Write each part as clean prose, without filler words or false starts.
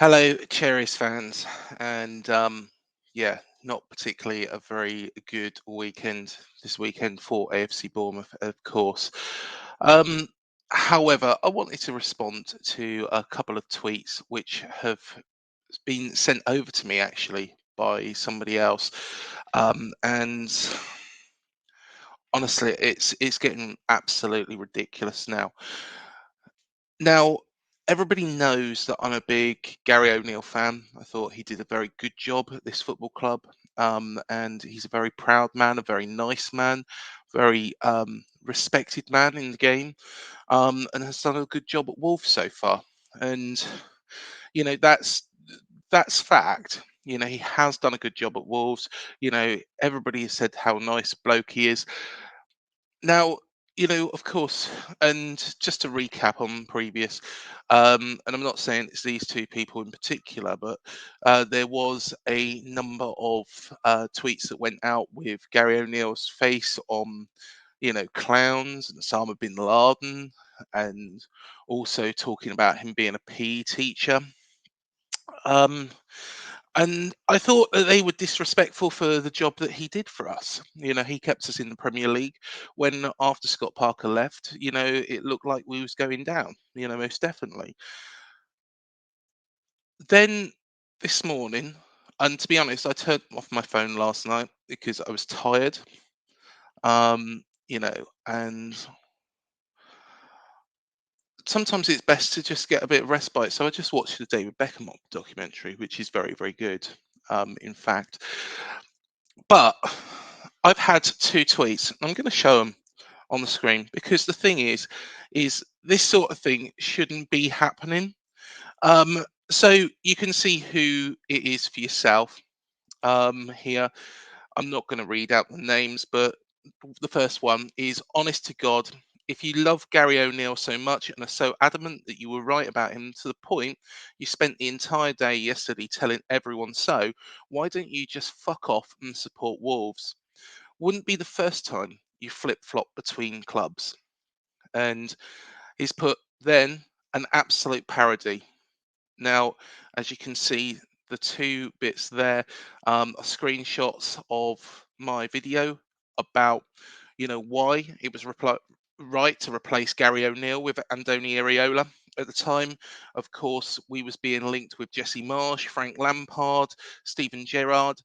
Hello, Cherries fans, and yeah, not particularly a very good weekend this weekend for AFC Bournemouth, of course. Um, However, I wanted to respond to a couple of tweets which have been sent over to me actually by somebody else, and honestly, it's getting absolutely ridiculous now. Now, everybody knows that I'm a big Gary O'Neill fan. I thought he did a very good job at this football club. And he's a very proud man, a very nice man, very respected man in the game, and has done a good job at Wolves so far. And you know that's fact. He has done a good job at Wolves. Everybody has said how nice bloke he is. Now, of course, and just to recap on previous, and I'm not saying it's these two people in particular, but there was a number of tweets that went out with Gary O'Neill's face on, clowns and Osama bin Laden, and also talking about him being a PE teacher. Um, and I thought that they were disrespectful for the job that he did for us. He kept us in the Premier League when after Scott Parker left, it looked like we was going down, most definitely. Then this morning, and to be honest, I turned off my phone last night because I was tired. And sometimes it's best to just get a bit of respite. So I just watched the David Beckham documentary, which is very, very good. In fact, but I've had two tweets. I'm going to show them on the screen because the thing is this sort of thing shouldn't be happening. So you can see who it is for yourself here. I'm not going to read out the names, but the first one is honest to God. If you love Gary O'Neill so much and are so adamant that you were right about him to the point you spent the entire day yesterday telling everyone so, why don't you just fuck off and support Wolves? Wouldn't be the first time you flip flop between clubs. And he's put then an absolute parody. Now, as you can see, the two bits there are screenshots of my video about, why it was right to replace Gary O'Neill with Andoni Iraola. At the time, of course, we was being linked with Jesse Marsh, Frank Lampard, Steven Gerrard,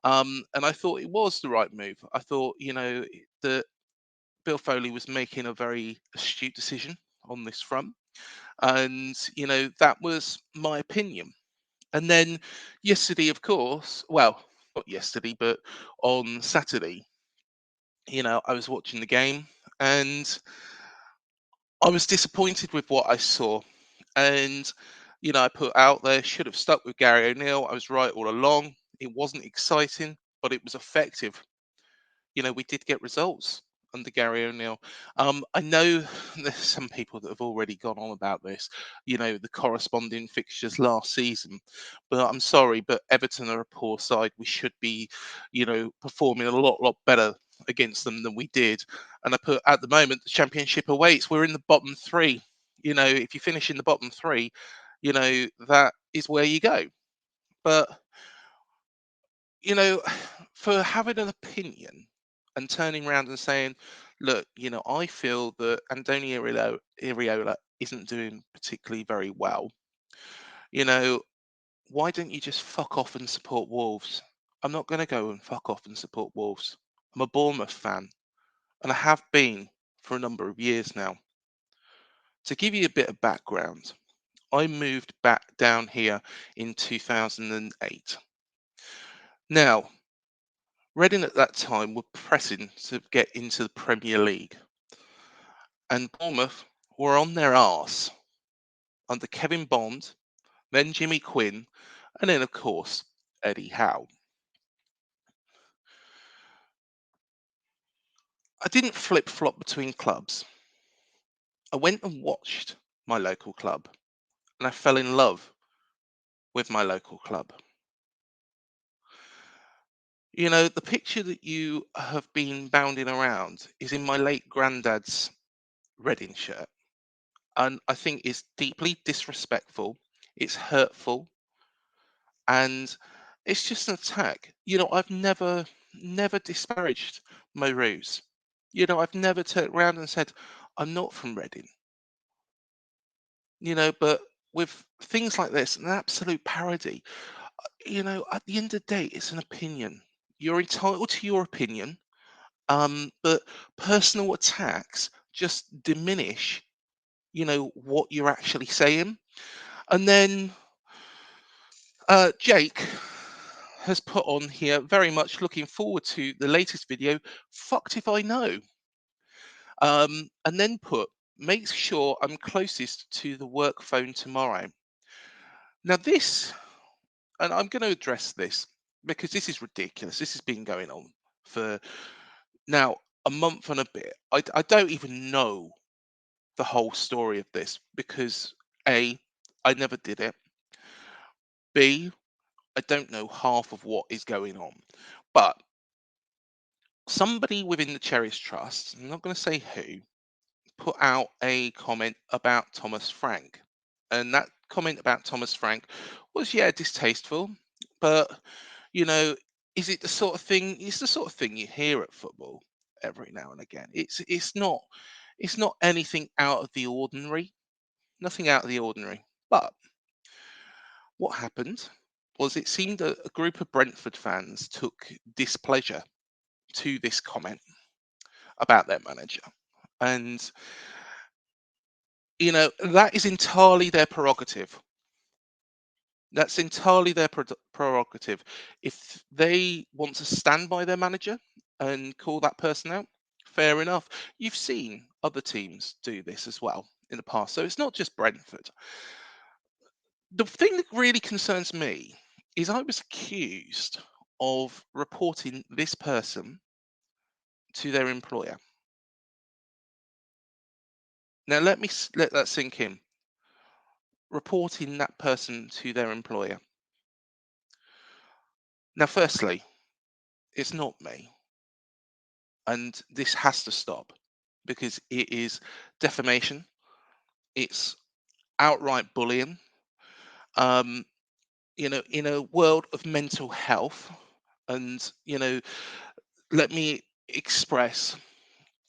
and I thought it was the right move. I thought, that Bill Foley was making a very astute decision on this front, and that was my opinion. And then yesterday, of course, well, not yesterday, but on Saturday, I was watching the game and I was disappointed with what I saw. And, I put out there, should have stuck with Gary O'Neill. I was right all along. It wasn't exciting, but it was effective. We did get results under Gary O'Neill. I know there's some people that have already gone on about this, the corresponding fixtures last season. But I'm sorry, but Everton are a poor side. We should be, performing a lot better against them than we did. And I put at the moment the championship awaits. We're in the bottom three. If you finish in the bottom three, that is where you go. But you know, for having an opinion and turning around and saying, look, I feel that Antonio Iriola isn't doing particularly very well. You know, why don't you just fuck off and support Wolves? I'm not going to go and fuck off and support Wolves. I'm a Bournemouth fan, and I have been for a number of years now. To give you a bit of background, I moved back down here in 2008. Now, Reading at that time were pressing to get into the Premier League, and Bournemouth were on their arse under Kevin Bond, then Jimmy Quinn, and then, of course, Eddie Howe. I didn't flip flop between clubs. I went and watched my local club, and I fell in love with my local club. The picture that you have been bounding around is in my late granddad's Reading shirt. And I think it's deeply disrespectful. It's hurtful. and it's just an attack. I've never disparaged Mo Ruse. I've never turned around and said I'm not from Reading. But with things like this, an absolute parody. At the end of the day, it's an opinion. You're entitled to your opinion, but personal attacks just diminish, what you're actually saying. And then Jake has put on here, very much looking forward to the latest video. Fucked if I know. And then put, make sure I'm closest to the work phone tomorrow. Now this, and I'm going to address this because this is ridiculous. This has been going on for now a month and a bit. I don't even know the whole story of this because A, I never did it. B, I don't know half of what is going on. But somebody within the Cherries Trust, I'm not going to say who, put out a comment about Thomas Frank. And that comment about Thomas Frank was, yeah, distasteful. But, you know, is it the sort of thing, it's the sort of thing you hear at football every now and again. It's not anything out of the ordinary. Nothing out of the ordinary. But what happened was it seemed a group of Brentford fans took displeasure to this comment about their manager. And, that is entirely their prerogative. That's entirely their prerogative. If they want to stand by their manager and call that person out, fair enough. You've seen other teams do this as well in the past. So it's not just Brentford. The thing that really concerns me is I was accused of reporting this person to their employer. Now let that sink in. Reporting that person to their employer. Now, firstly, it's not me, and this has to stop because it is defamation. It's outright bullying. Um, in a world of mental health, and let me express,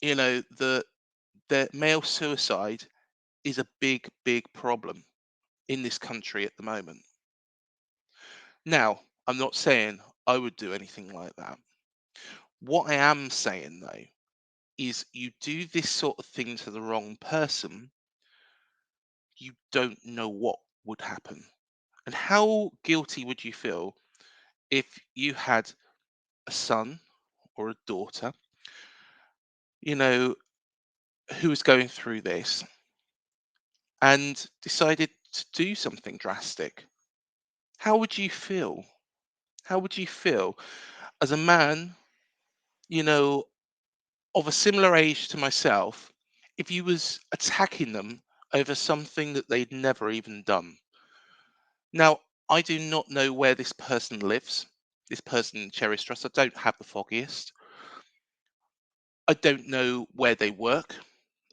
that male suicide is a big, big problem in this country at the moment. Now, I'm not saying I would do anything like that. What I am saying though is you do this sort of thing to the wrong person, you don't know what would happen. And how guilty would you feel if you had a son or a daughter, you know, who was going through this and decided to do something drastic? How would you feel? How would you feel as a man, you know, of a similar age to myself, if you was attacking them over something that they'd never even done? Now, I do not know where this person lives, this person in Cherry Trust. I don't have the foggiest. I don't know where they work,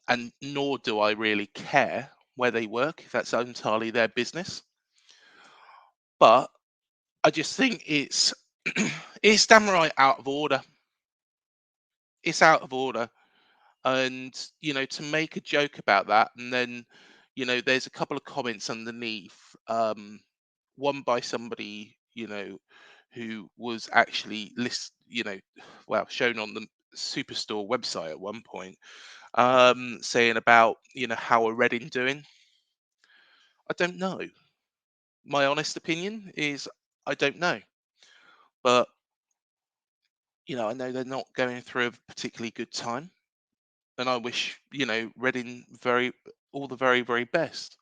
and nor do I really care where they work, if that's entirely their business. But I just think it's it's damn right out of order. It's out of order. And to make a joke about that, and then there's a couple of comments underneath, one by somebody who was actually well, shown on the Superstore website at one point, saying about how are Reading doing. I don't know. My honest opinion is I don't know. But I know they're not going through a particularly good time, and I wish Reading all the very, very best,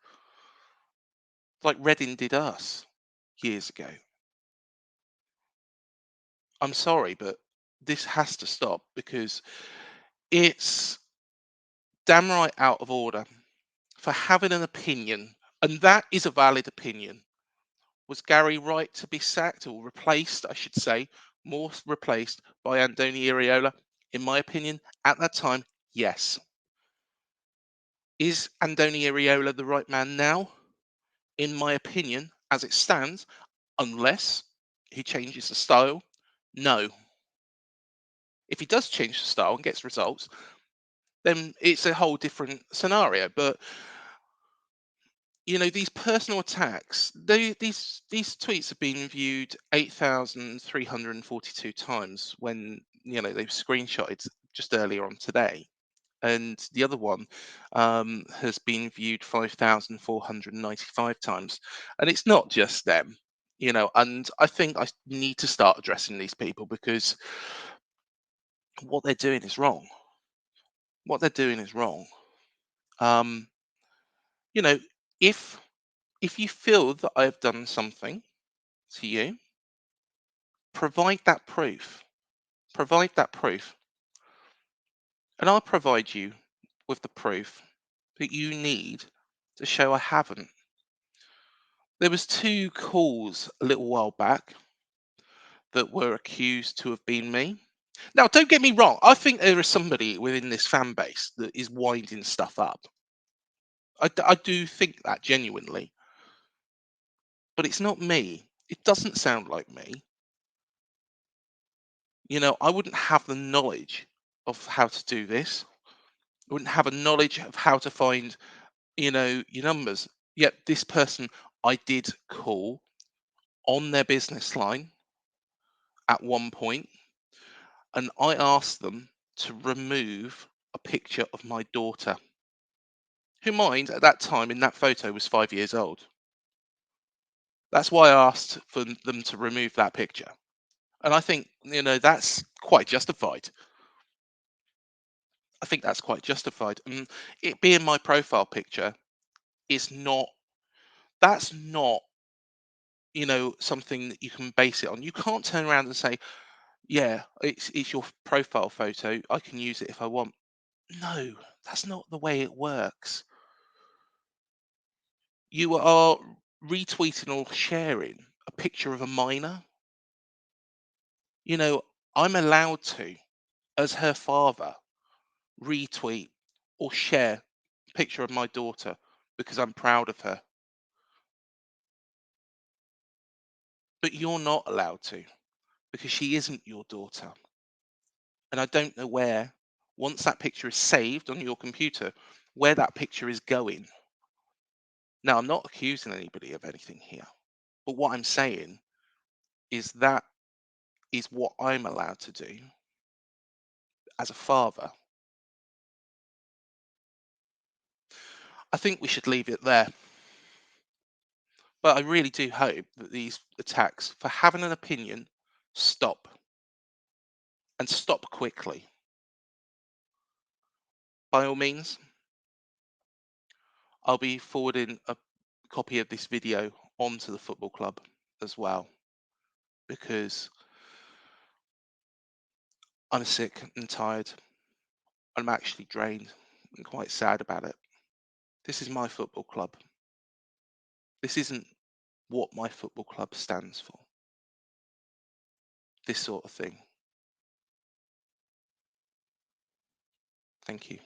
like Reading did us years ago. I'm sorry, but this has to stop because it's damn right out of order for having an opinion, and that is a valid opinion. Was Gary right to be sacked or replaced, I should say, more replaced by Andoni Iraola? In my opinion, at that time, yes. Is Andoni Iraola the right man now? In my opinion, as it stands, unless he changes the style. No. If he does change the style and gets results, then it's a whole different scenario. But these personal attacks, these tweets have been viewed 8,342 times when they've screenshotted just earlier on today, and the other one has been viewed 5,495 times, and it's not just them. And I think I need to start addressing these people because what they're doing is wrong. What they're doing is wrong. Um, you know, if you feel that I've done something to you, provide that proof. Provide that proof, and I'll provide you with the proof that you need to show I haven't. There was two calls a little while back that were accused to have been me. Now, don't get me wrong. I think there is somebody within this fan base that is winding stuff up. I do think that genuinely, but it's not me. It doesn't sound like me. I wouldn't have the knowledge of how to do this. I wouldn't have a knowledge of how to find, your numbers. Yet this person I did call on their business line at one point, and I asked them to remove a picture of my daughter, who, mind, at that time in that photo was 5 years old. That's why I asked for them to remove that picture. And I think, that's quite justified. I think that's quite justified. And it being my profile picture is not, that's not, something that you can base it on. You can't turn around and say, yeah, it's your profile photo. I can use it if I want. No, that's not the way it works. You are retweeting or sharing a picture of a minor. You know, I'm allowed to, as her father, retweet or share a picture of my daughter because I'm proud of her. But you're not allowed to because she isn't your daughter. And I don't know where, once that picture is saved on your computer, where that picture is going. Now, I'm not accusing anybody of anything here, but what I'm saying is that is what I'm allowed to do as a father. I think we should leave it there. But I really do hope that these attacks for having an opinion stop, and stop quickly. By all means, I'll be forwarding a copy of this video onto the football club as well, because I'm sick and tired. I'm actually drained and quite sad about it. This is my football club. This isn't what my football club stands for. This sort of thing. Thank you.